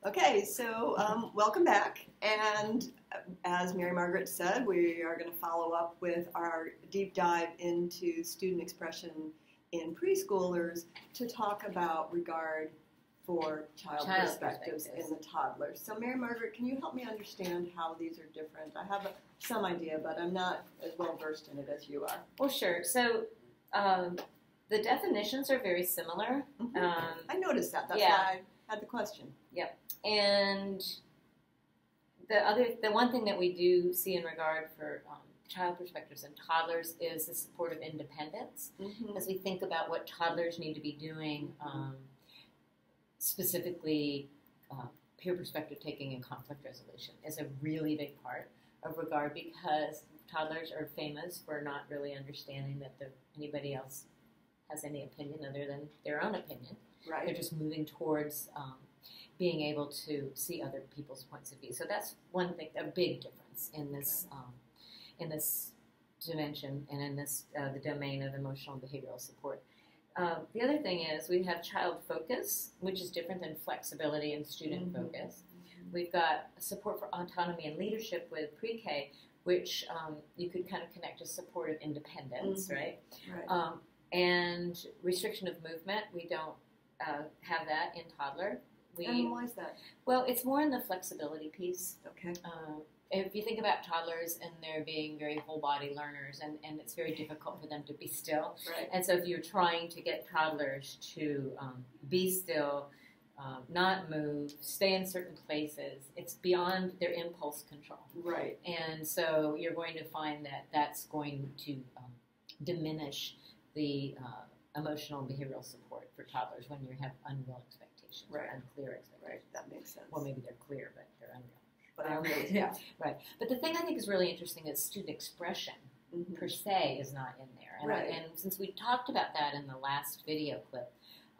Okay, so welcome back. And as Mary Margaret said, we are going to follow up with our deep dive into student expression in preschoolers to talk about regard for child perspectives in the toddlers. So Mary Margaret, can you help me understand how these are different? I have some idea, but I'm not as well versed in it as you are. Well, sure. So the definitions are very similar. Mm-hmm. I noticed that. That's why I had the question. Yep. And the one thing that we do see in regard for child perspectives and toddlers is the support of independence. Mm-hmm. As we think about what toddlers need to be doing, specifically peer perspective taking and conflict resolution is a really big part of regard, because toddlers are famous for not really understanding that anybody else has any opinion other than their own opinion. Right. They're just moving towards being able to see other people's points of view. So that's one thing, a big difference in this dimension and in this the domain of emotional and behavioral support. The other thing is we have child focus, which is different than flexibility and student focus. We've got support for autonomy and leadership with pre-K, which you could kind of connect to support of independence, right? And restriction of movement, we don't have that in toddler. And why is that? Well, it's more in the flexibility piece. Okay. If you think about toddlers and they're being very whole body learners, and it's very difficult for them to be still. Right. And so if you're trying to get toddlers to be still, not move, stay in certain places, it's beyond their impulse control. Right. And so you're going to find that that's going to diminish the emotional and behavioral support for toddlers when you have unreal expectations, right, or unclear expectations. Right, that makes sense. Well, maybe they're clear, but they're unreal. But unreal, yeah. Right. But the thing I think is really interesting is student expression per se is not in there. And, right. And since we talked about that in the last video clip,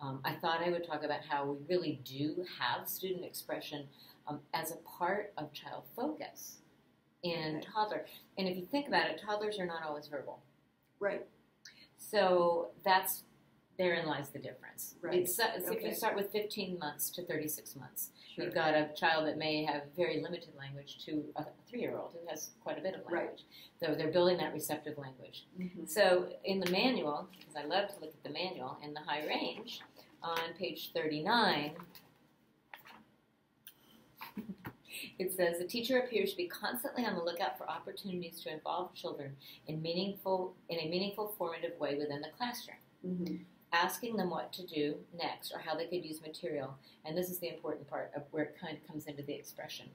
I thought I would talk about how we really do have student expression as a part of child focus in toddler. And if you think about it, toddlers are not always verbal. Right. So therein lies the difference. Right. If you start with 15 months to 36 months, sure, you've got a child that may have very limited language to a 3-year-old who has quite a bit of language. Right. So they're building that receptive language. Mm-hmm. So in the manual, because I love to look at the manual, in the high range, on page 39, it says, the teacher appears to be constantly on the lookout for opportunities to involve children in a meaningful, formative way within the classroom. Mm-hmm. Asking them what to do next or how they could use material, and this is the important part of where it kind of comes into the expression.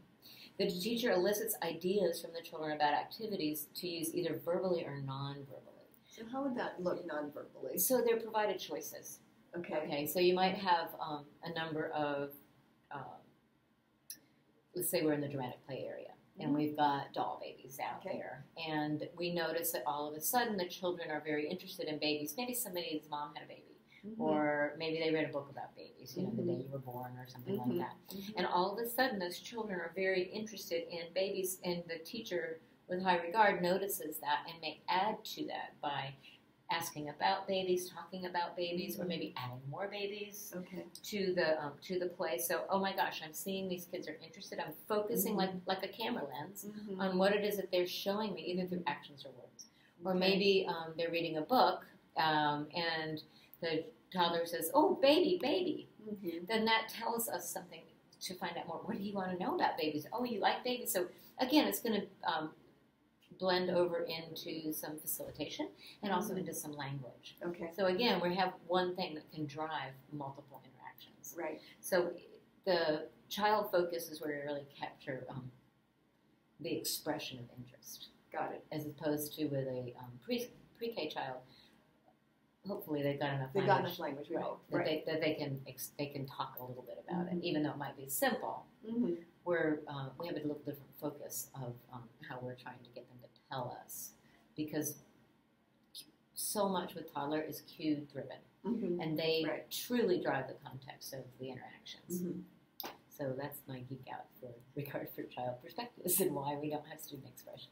The teacher elicits ideas from the children about activities to use either verbally or non-verbally. So how would that look non-verbally? So they're provided choices. Okay, so you might have a number of, let's say we're in the dramatic play area, and we've got doll babies out there, and we notice that all of a sudden the children are very interested in babies. Maybe somebody's mom had a baby, or maybe they read a book about babies, you know, the day you were born or something like that. And all of a sudden those children are very interested in babies, and the teacher with high regard notices that and may add to that by asking about babies, talking about babies, or maybe adding more babies to the play. So, oh my gosh, I'm seeing these kids are interested. I'm focusing like a camera lens on what it is that they're showing me, either through actions or words. Or maybe they're reading a book, and the toddler says, "Oh, baby, baby." Then that tells us something to find out more. What do you want to know about babies? Oh, you like babies. So again, it's going to blend over into some facilitation and also into some language. Okay. So again, we have one thing that can drive multiple interactions. Right. So the child focus is where you really capture the expression of interest. Got it. As opposed to with a pre-K child, hopefully they've got enough language. They've got enough language, right. That they can talk a little bit about it, even though it might be simple. Where we have a little different focus of how we're trying to get them to tell us, because so much with toddler is cue driven, and they truly drive the context of the interactions. So that's my geek out for regard for child perspectives and why we don't have student expression.